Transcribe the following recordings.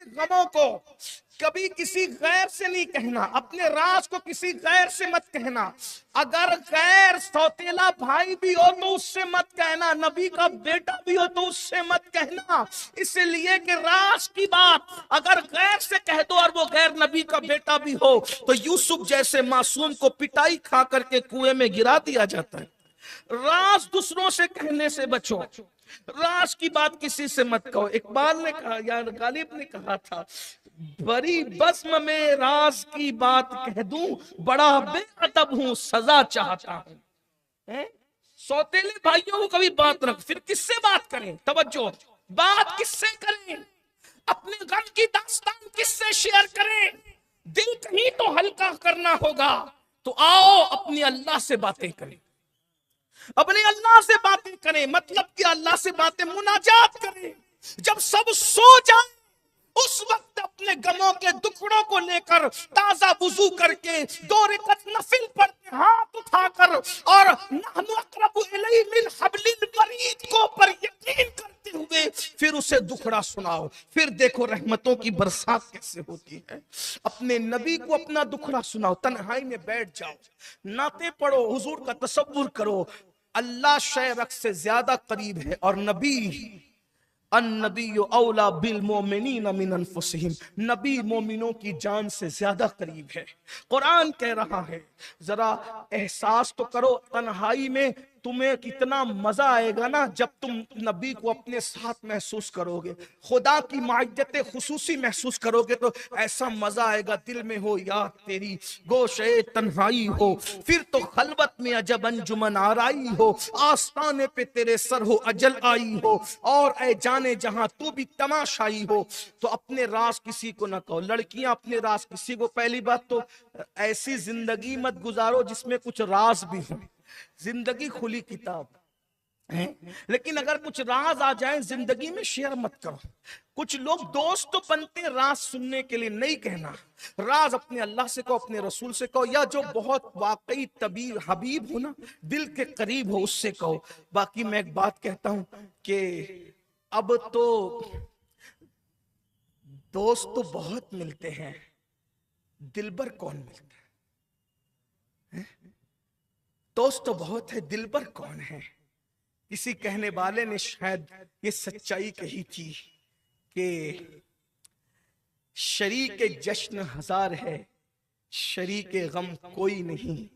गमों को कभी किसी गैर से नहीं कहना, अपने राज को किसी गैर से मत कहना। अगर गैर सौतेला भाई भी हो तो उससे मत कहना, नबी का बेटा भी हो तो उससे मत कहना, इसलिए कि राज की बात अगर गैर से कह दो और वो गैर नबी का बेटा भी हो तो यूसुफ जैसे मासूम को पिटाई खा करके कुएं में गिरा दिया जाता है। राज दूसरों से कहने से बचो, राज की बात किसी से मत कहो। इकबाल ने कहा, यार गालिब ने कहा था, बड़ी बज़्म में राज की बात कह दूं, बड़ा बेअदब हूं सजा चाहता हूं। सौतेले भाइयों को कभी बात रख, फिर किससे बात करें? तवज्जो, बात किससे करें? अपने गम की दास्तान किससे शेयर करें? दिल कहीं तो हल्का करना होगा, तो आओ अपनी अल्लाह से बातें करें, अपने अल्लाह से बातें करें। मतलब कि अल्लाह से बातें, मुनाजात करें। जब सब सो जाए उस वक्त अपने गमों के दुखड़ों को लेकर ताजा वुजू करके 2 रकात नफिल पढ़ते, हाथ उठाकर, और नहनु अक़रबु इलैहि मिन हब्लिल वरीद को पर यकीन करते हुए फिर उसे दुखड़ा सुनाओ। फिर देखो रहमतों की बरसात कैसे होती है। अपने नबी को अपना दुखड़ा सुनाओ, तन्हाई में बैठ जाओ, नाते पढ़ो, हुजूर का तसव्वुर करो। अल्लाह शय-ए-रक़्स से ज्यादा करीब है और नबी अन्नबिय्यु औला बिल मोमिनीन मिन अनफुसिहिम, नबी मोमिनों की जान से ज्यादा करीब है। कुरान कह रहा है, जरा एहसास तो करो तन्हाई में तुम्हें कितना मजा आएगा ना जब तुम नबी को अपने साथ महसूस करोगे, खुदा की माइयत खुसूसी महसूस करोगे, तो ऐसा मजा आएगा, दिल में हो याद तेरी, गोशे तन्हाई हो, फिर तो खलवत में अजब अंजुमन आराई हो, आस्ताने पे तेरे सर हो अजल आई हो, और ऐ जाने जहां तू भी तमाशाई हो। तो अपने राज किसी को ना कहो, लड़कियां अपने राज किसी को, पहली बात तो ऐसी जिंदगी मत गुजारो जिसमें कुछ राज भी हो। जिंदगी खुली किताब है, लेकिन अगर कुछ राज आ जाए जिंदगी में शेयर मत करो। कुछ लोग दोस्त तो बनते हैं राज सुनने के लिए, नहीं कहना। राज अपने अल्लाह से कहो, अपने रसूल से कहो, या जो बहुत वाकई तबीब हबीब हो ना, दिल के करीब हो, उससे कहो। बाकी मैं एक बात कहता हूं कि अब तो दोस्त तो बहुत मिलते हैं, दिलबर कौन मिलता है? दोस्त तो बहुत है, दिलबर कौन है? किसी कहने वाले ने शायद ये सच्चाई कही थी कि शरीके जश्न हजार है, शरीके गम कोई नहीं,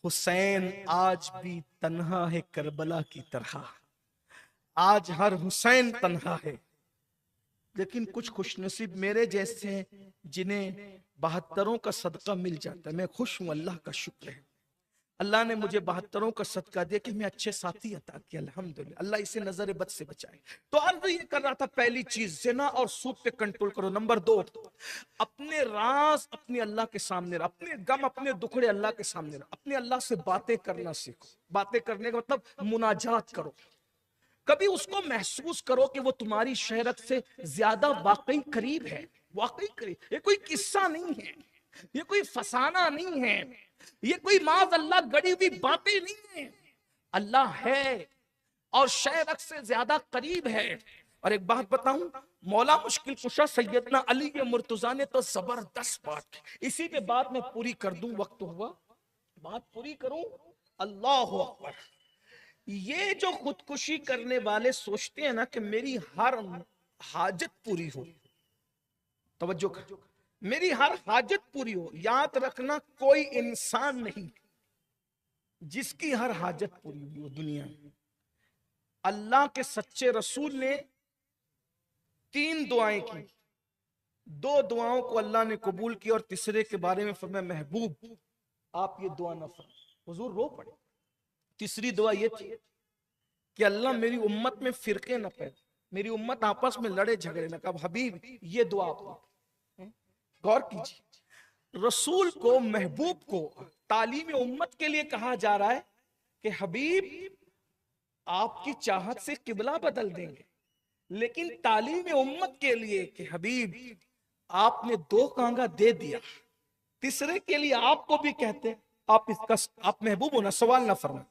हुसैन आज भी तन्हा है करबला की तरह। आज हर हुसैन तन्हा है, लेकिन कुछ खुशनसीब मेरे जैसे हैं जिन्हें 72 का सदका मिल जाता है। मैं खुश हूं, अल्लाह का शुक्र है, अल्लाह ने मुझे 72 का सदका दिया कि मैं अच्छे साथी अता किया, अल्हम्दुलिल्लाह। अल्लाह इसे नजर बद से बचाए। तो अर्ज ये कर रहा था, पहली चीज ज़िना और सूद पे कंट्रोल करो। नंबर 2, अपने राज अपने अल्लाह के सामने रख, अपने गम अपने दुखड़े अल्लाह के सामने रख, अपने अल्लाह से बातें करना सीखो। बातें करने का मतलब मुनाजात करो, कभी उसको महसूस करो कि वो तुम्हारी शहरत से ज्यादा वाकई करीब है, वाकई करीब। ये कोई किस्सा नहीं है, ये कोई फसाना नहीं है, ये कोई माज़ अल्लाह गड़ी हुई बातें नहीं है। अल्लाह है और शहरत से ज्यादा करीब है। और एक बात बताऊं, मौला मुश्किल कुशा सैयदना अली के मुर्तजा ने तो जबरदस्त बात की, इसी पे बात मैं पूरी कर दूं, वक्त हुआ बात पूरी करूं। अल्लाह अकबर। ये जो खुदकुशी करने वाले सोचते हैं ना कि मेरी हर हाजत पूरी हो, तवज्जो कर, मेरी हर हाजत पूरी हो, याद रखना कोई इंसान नहीं जिसकी हर हाजत पूरी हुई हो दुनिया में। अल्लाह के सच्चे रसूल ने 3 दुआएं की, 2 दुआओं को अल्लाह ने कबूल किया और तीसरे के बारे में फरमाया, महबूब आप ये दुआ ना फरमाएं। हुजूर रो पड़े। तीसरी दुआ ये थी कि अल्लाह मेरी उम्मत में फिरके न पैदा, मेरी उम्मत आपस में लड़े झगड़े न। कब हबीब ये दुआ आप गौर कीजिए, रसूल को महबूब को तालीम उम्मत के लिए कहा जा रहा है कि हबीब आपकी चाहत से किबला बदल देंगे, लेकिन तालीम उम्मत के लिए कि हबीब आपने 2 कांगा दे दिया, तीसरे के लिए आपको भी कहते हैं आप इसका आप महबूब होना, सवाल ना फरमा।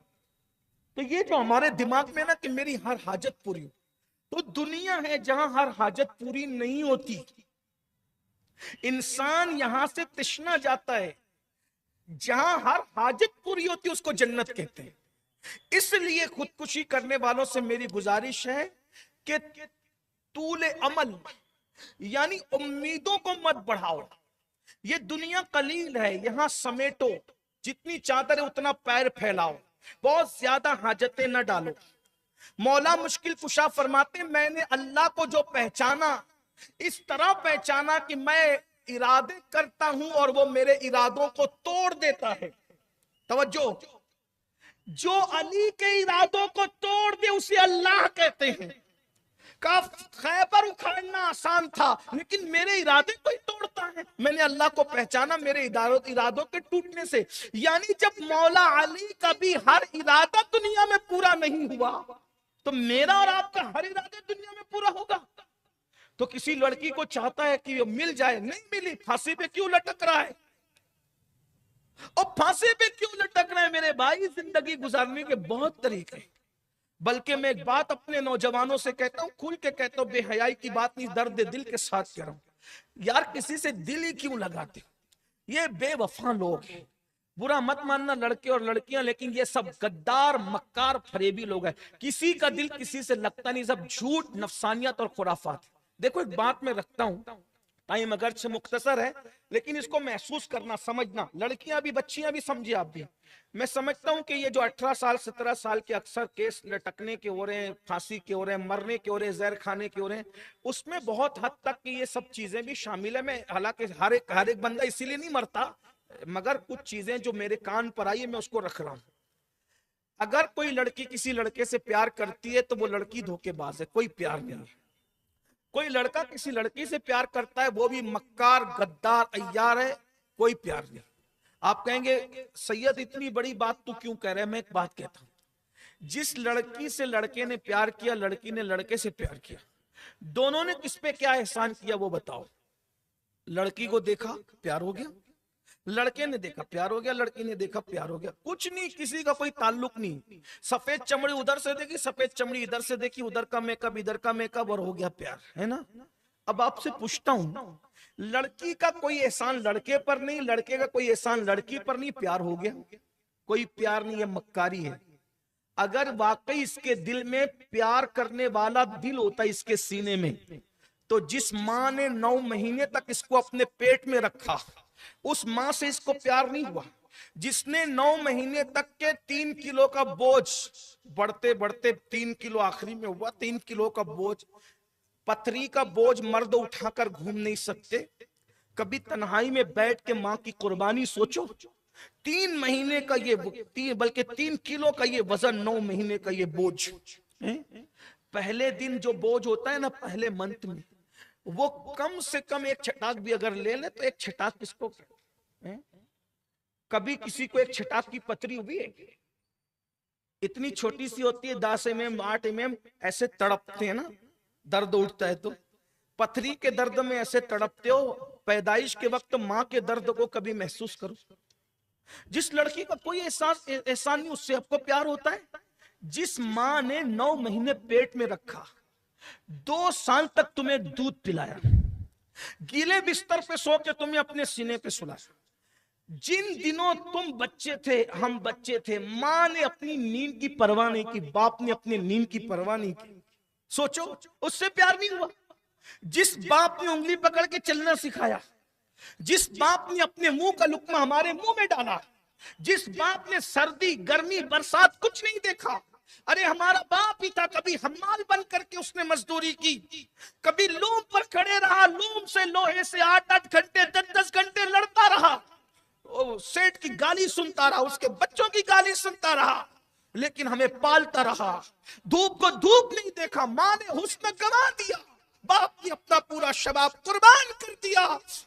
तो ये जो हमारे दिमाग में ना कि मेरी हर हाजत पूरी हो, तो दुनिया है जहां हर हाजत पूरी नहीं होती। इंसान यहां से तृष्णा जाता है, जहां हर हाजत पूरी होती है उसको जन्नत कहते हैं। इसलिए खुदकुशी करने वालों से मेरी गुजारिश है कि तूले अमल यानी उम्मीदों को मत बढ़ाओ। ये दुनिया कलील है, यहां समेटो, जितनी चादर है उतना पैर फैलाओ, बहुत ज्यादा हाजतें न डालो। मौला मुश्किल कुशा फरमाते, मैंने अल्लाह को जो पहचाना, इस तरह पहचाना कि मैं इरादे करता हूं और वो मेरे इरादों को तोड़ देता है। तवज्जो, जो अली के इरादों को तोड़ दे उसे अल्लाह कहते हैं। का खैबर उखाड़ना आसान था, लेकिन मेरे इरादे को ही तोड़ता है। मैंने अल्लाह को पहचाना मेरे इरादों के टूटने से। यानी जब मौला अली का भी हर इरादा दुनिया में पूरा नहीं हुआ, तो मेरा और आपका हर इरादा दुनिया में पूरा होगा। तो किसी लड़की को चाहता है कि मिल जाए, नहीं मिली, फांसी पे क्यों लटक रहा है? और फांसी पे क्यों लटक रहे हैं मेरे भाई? जिंदगी गुजारने के बहुत तरीके हैं। बल्कि मैं एक बात अपने नौजवानों से कहता हूं, खुल के कहता हूं, बेहयाई की बात नहीं, दर्द दिल के साथ कह रहा हूं। यार किसी से दिल ही क्यों लगाते? ये बेवफा लोग हैं। बुरा मत मानना लड़के और लड़कियां, लेकिन ये सब गद्दार, मक्कार, फरेबी लोग हैं। किसी का दिल किसी से लगता नहीं, सब झूठ, नफसानियत और खुराफात। देखो एक बात मैं रखता हूं, टाइम अगरचे मुख्तसर है, लेकिन इसको महसूस करना, समझना। लड़कियां भी, बच्चियां भी, समझिए आप भी। मैं समझता हूं कि ये जो 18 साल 17 साल के अक्सर केस लटकने के हो रहे हैं, फांसी के हो रहे हैं, मरने के हो रहे हैं, जहर खाने के हो रहे हैं, उसमें बहुत हद तक की ये सब चीजें भी शामिल है। मैं हालांकि हर एक बंदा इसीलिए नहीं मरता, मगर कुछ चीजें जो मेरे कान पर आई है मैं उसको रख रहा हूं। अगर कोई लड़की किसी लड़के से प्यार करती है तो वो लड़की धोखेबाज है, कोई प्यार नहीं है। कोई लड़का किसी लड़की से प्यार करता है, वो भी मक्कार, गद्दार, अय्यार है, कोई प्यार नहीं। आप कहेंगे सैयद इतनी बड़ी बात तू क्यों कह रहे हैं? मैं एक बात कहता हूं, जिस लड़की से लड़के ने प्यार किया, लड़की ने लड़के से प्यार किया, दोनों ने किस पे क्या एहसान किया वो बताओ। लड़की को देखा, प्यार हो गया, लड़के ने देखा, प्यार हो गया, लड़की ने देखा, प्यार हो गया। कुछ नहीं, किसी का कोई ताल्लुक नहीं। सफेद चमड़ी उधर से देखी, सफेद चमड़ी इधर से देखी, उधर का मेकअप, इधर का मेकअप, और हो गया प्यार, है ना? अब आपसे पूछता हूं, लड़की का कोई एहसान लड़के पर नहीं, लड़के का कोई एहसान लड़की पर नहीं, प्यार हो गया? कोई प्यार नहीं है, मक्कारी है। अगर वाकई इसके दिल में प्यार करने वाला दिल होता इसके सीने में, तो जिस माँ ने 9 महीने तक इसको अपने पेट में रखा, उस माँ से इसको प्यार नहीं हुआ। जिसने 9 महीने तक के 3 किलो का बोझ, बढ़ते बढ़ते 3 किलो आखिरी में हुआ, 3 किलो का बोझ, पथरी का बोझ मर्द उठाकर घूम नहीं सकते। कभी तन्हाई में बैठ के माँ की कुर्बानी सोचो। 3 महीने का ये बल्कि 3 किलो का ये वजन, 9 महीने का ये बोझ। पहले दिन जो बोझ होता है ना, पहले मंथ में, वो कम से कम एक छटाक भी अगर ले ले तो एक छटाक किसको है? कभी किसी को एक छटाक की पथरी हुई है? इतनी छोटी सी होती है, 10 mm 8 mm, ऐसे तड़पते हैं ना, दर्द उठता है। तो पथरी के दर्द में ऐसे तड़पते हो, पैदाइश के वक्त माँ के दर्द को कभी महसूस करो। जिस लड़की का कोई एहसान नहीं, उससे आपको प्यार होता है। जिस माँ ने 9 महीने पेट में रखा, 2 साल तक तुम्हें दूध पिलाया, गीले बिस्तर पे सो के तुम्हें अपने सीने पे सुलाया, जिन दिनों तुम बच्चे थे, हम बच्चे थे, माँ ने अपनी नींद की परवाह नहीं की, बाप ने अपनी नींद की परवाह नहीं की। सोचो, उससे प्यार नहीं हुआ? जिस बाप ने उंगली पकड़ के चलना सिखाया, जिस बाप ने अपने मुंह का लुकमा हमारे मुंह में डाला, जिस बाप ने सर्दी, गर्मी, बरसात कुछ नहीं देखा। अरे हमारा बाप ही था, कभी हमाल बन करके उसने मजदूरी की, कभी लूम पर खड़े रहा, लूम से लोहे से 8-8 घंटे 10-10 घंटे लड़ता रहा, सेठ की गाली सुनता रहा, उसके बच्चों की गाली सुनता रहा, लेकिन हमें पालता रहा। धूप को धूप नहीं देखा, माँ ने हुस्न गंवा दिया, बाप ने अपना पूरा शबाब कुर्बान कर दिया।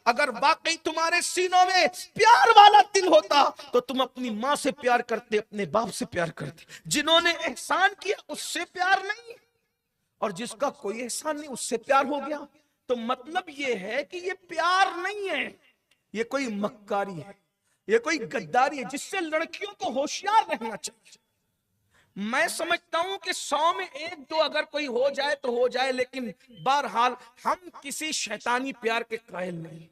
अगर वाकई तुम्हारे सीनों में प्यार वाला दिल होता तो तुम अपनी माँ से प्यार करते, अपने बाप से प्यार करते। जिन्होंने एहसान किया उससे प्यार नहीं, और जिसका कोई एहसान नहीं उससे प्यार हो गया। तो मतलब ये है कि ये प्यार नहीं है, ये कोई मक्कारी है, ये कोई गद्दारी है, जिससे लड़कियों को होशियार रहना चाहिए। मैं समझता हूं कि 100 में 1-2 अगर कोई हो जाए तो हो जाए, लेकिन बहरहाल हम किसी शैतानी प्यार के कायल नहीं।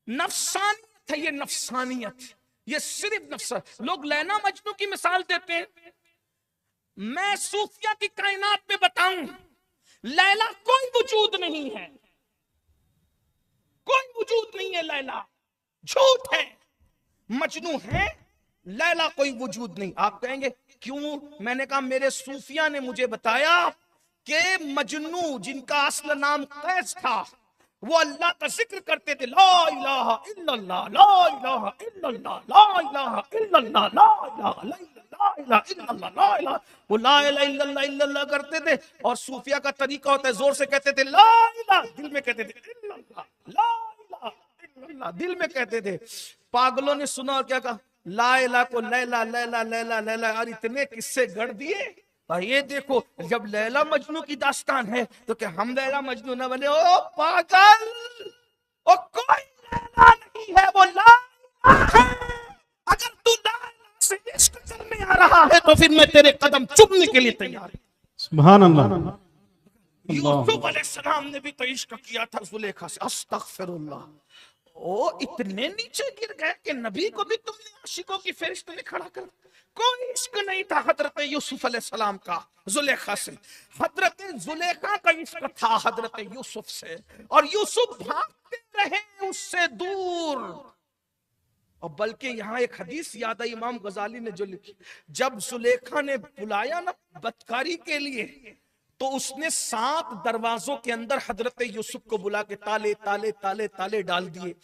नफसानियत है ये, नफसानियत, ये सिर्फ नफ्स। लोग लैला मजनू की मिसाल देते हैं, मैं सूफिया की कायनात में बताऊं, लैला कोई वजूद नहीं है, कोई वजूद नहीं है, लैला झूठ है। मजनू है, लैला कोई वजूद नहीं। आप कहेंगे क्यों? मैंने कहा मेरे सूफिया ने मुझे बताया कि मजनू जिनका असल नाम कैस था, वो अल्लाह का जिक्र करते थे, ला इलाहा इल्लल्लाह, ला इलाहा इल्लल्लाह, ला इलाहा इल्लल्लाह, ला इलाहा इल्लल्लाह, ला इलाहा, वो ला इलाहा इल्लल्लाह इल्लल्लाह करते थे। और सूफिया का तरीका होता है, जोर से कहते थे ला इलाहा, दिल में कहते थे इल्लल्लाह, ला इलाहा इल्लल्लाह, दिल में कहते थे। पागलों ने सुना और क्या कहा, ला इलाहा को लैला लैला लैला लैला, और इतने किस्से गढ़ दिए। और ये देखो, जब लैला मजनू की दास्तान है तो क्या हम लैला मजनू न बने? ओ पागल, ओ कोई लैला नहीं है, वो लैला है। अगर तू लैला से इश्क करने आ रहा है तो फिर मैं तेरे कदम चुमने के लिए तैयार हूं। सुभान अल्लाह। यूसुफ अलैहिस्सलाम ने भी तो इश्क किया था जुलेखा से, अस्तगफिरुल्लाह। ओ इतने नीचे गिर गए कि नबी को भी तुमने आशिकों की फहरिस्त में खड़ा कर। कोई इश्क नहीं था हजरत यूसुफ अलैहिस्सलाम का जुलेखा से, हजरत जुलेखा का इश्क था हजरत यूसुफ से, और यूसुफ भागते रहे उससे दूर। और बल्कि यहाँ एक हदीस याद आई इमाम गजाली ने जो लिखी, जब जुलेखा ने बुलाया ना बदकारी के लिए, तो उसने 7 दरवाजों के अंदर हजरत यूसुफ को बुला के ताले ताले ताले ताले डाल दिए।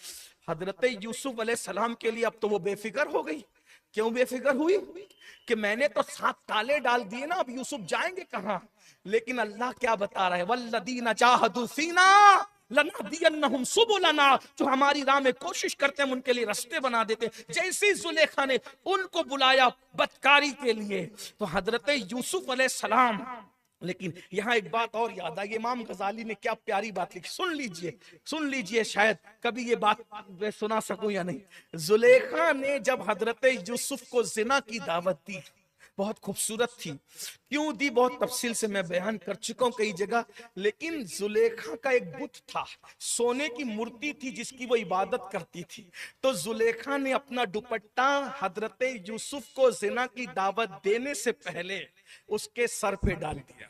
हजरत यूसुफ अलैहिस्सलाम के लिए अब तो वो बेफिक्र हो गई। क्यों बेफिक्र हुई? कि मैंने तो 7 ताले डाल दिए ना, अब यूसुफ जाएंगे कहां? लेकिन अल्लाह क्या बता रहा है, वल्लदीना जाहदू फीना लनहदियन्नहुम सुबुलना, जो हमारी राह में कोशिश करते हैं हम उनके लिए रास्ते बना देते। जैसे जुलेखा ने उनको बुलाया बदकारी के लिए, तो हजरत यूसुफ अलैहिस्सलाम, लेकिन यहां एक बात और याद आई, इमाम गजाली ने क्या प्यारी बात लिखी, सुन लीजिए, सुन लीजिए, शायद कभी ये बात मैं सुना सकूं या नहीं। जुलेखा ने जब हजरत यूसुफ को जिना की दावत दी, बहुत खूबसूरत थी। क्यों दी बहुत तफसील से मैं बयान कर चुका हूं कई जगह, लेकिन जुलेखा का एक बुत था, सोने की मूर्ति थी जिसकी वो इबादत करती थी। तो जुलेखा ने अपना दुपट्टा हजरत यूसुफ को जिना की दावत देने से पहले उसके सर पे डाल दिया।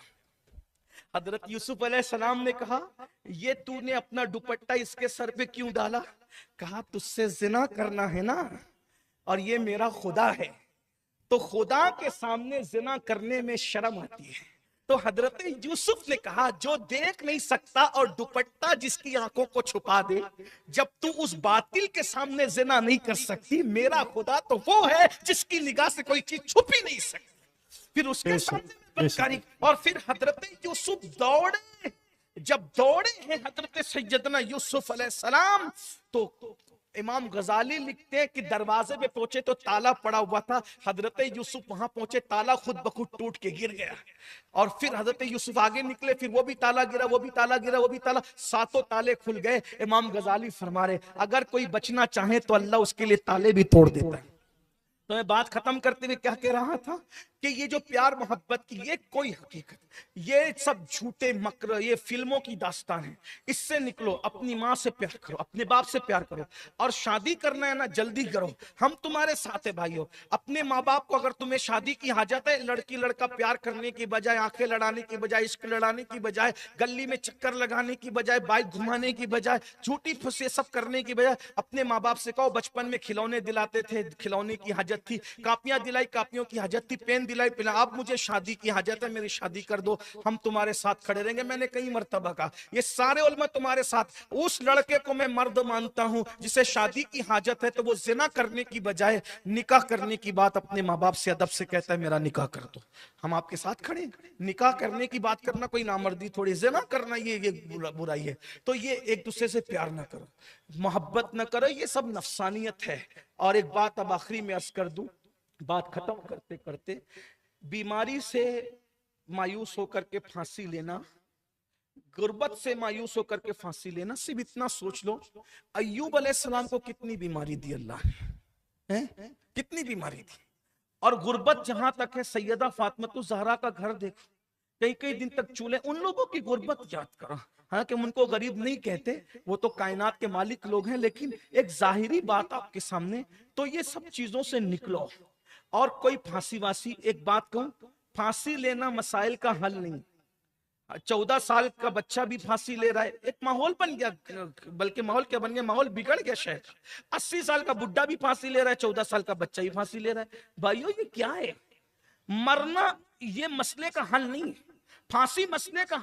हजरत यूसुफ अलैहिस्सलाम ने कहा, ये तूने अपना दुपट्टा इसके सर पे क्यों डाला? कहा तुझसे जिना करना है ना, और ये मेरा खुदा है, तो खुदा के सामने जिना करने में शर्म आती है। तो हजरत यूसुफ ने कहा, जो देख नहीं सकता और दुपट्टा जिसकी आंखों को छुपा दे, जब तू उस बातिल के सामने जिना नहीं कर सकती, मेरा खुदा तो वो है जिसकी निगाह से कोई चीज छुप ही नहीं सकती। फिर उसके सामने बदकारी, और फिर हजरत यूसुफ दौड़े। जब दौड़े हैं हजरत सैयदना यूसुफ अलैहिस्सलाम, तो इमाम गजाली लिखते हैं कि दरवाजे पे पहुंचे तो ताला पड़ा हुआ था। हजरत यूसुफ वहां पहुंचे, ताला खुद बखुद टूट के गिर गया। और फिर हजरत यूसुफ आगे निकले, फिर वो भी ताला गिरा, वो भी ताला गिरा, वो भी ताला, 7 ताले खुल गए। इमाम गजाली फरमा रहे, अगर कोई बचना चाहे तो अल्लाह उसके लिए ताले भी तोड़ देता है। तो मैं बात खत्म करते हुए क्या कह रहा था कि ये जो प्यार मोहब्बत की ये कोई हकीकत, ये सब झूठे मकर, ये फिल्मों की दास्तान है। इससे निकलो, अपनी माँ से प्यार करो, अपने बाप से प्यार करो, और शादी करना है ना जल्दी करो, हम तुम्हारे साथ है भाइयों। अपने माँ बाप को अगर तुम्हें शादी की हाजत है, लड़की लड़का प्यार करने की बजाय, आंखें लड़ाने की बजाय, इश्क लड़ाने की बजाय, गली में चक्कर लगाने की बजाय, बाइक घुमाने की बजाय, झूठी फुसे सब करने की बजाय, अपने माँ बाप से कहो, बचपन में खिलौने दिलाते थे, खिलौने की हाजत थी, कापियां दिलाई, कापियों की हाजत थी, पेन दिलाई, पिला, अब मुझे शादी की हाजत है, मेरी शादी कर दो, हम तुम्हारे साथ खड़े रहेंगे। मैंने कई मर्तबा कहा, ये सारे उलमा तुम्हारे साथ। उस लड़के को मैं मर्द मानता हूं जिसे शादी की हाजत है, तो वो जिना करने की बजाय निकाह करने की बात अपने माँ बाप से अदब से कहता है, मेरा निकाह कर दो, हम आपके साथ खड़े। निकाह करने की बात करना कोई नामर्दी थोड़ी, जिना करना ये बुराई है। तो ये एक दूसरे से प्यार ना करो, मोहब्बत ना करो, ये सब नफसानियत है। और एक बात अब आखिरी में अर्ज कर दूं, बात खत्म करते करते, बीमारी से मायूस होकर के फांसी लेना, गुर्बत से मायूस होकर के फांसी लेना, सिर्फ इतना सोच लो, अय्यूब अलैहिस्सलाम को कितनी बीमारी दी अल्लाह ने, कितनी बीमारी थी। और गुर्बत जहां तक है, सैयदा फातिमा ज़हरा का घर देखो, कई कई दिन तक चूल्हे, उन लोगों की गुर्बत याद करो। हालांकि हम उनको गरीब नहीं कहते, वो तो कायनात के मालिक लोग हैं, लेकिन एक जाहिरी बात आपके सामने, तो ये सब चीजों से निकलो। और कोई फांसी वासी, एक बात कहूं, फांसी लेना मसाइल का हल नहीं। 14 साल का बच्चा भी फांसी ले रहा है, एक माहौल बन गया, बल्कि माहौल क्या बन गया, माहौल बिगड़ गया शहर का। 80 साल का बुड्ढा भी फांसी ले रहा है, 14 साल का बच्चा भी फांसी ले रहा है। भाइयों ये क्या है? मरना ये मसले का हल नहीं, फांसी मसले का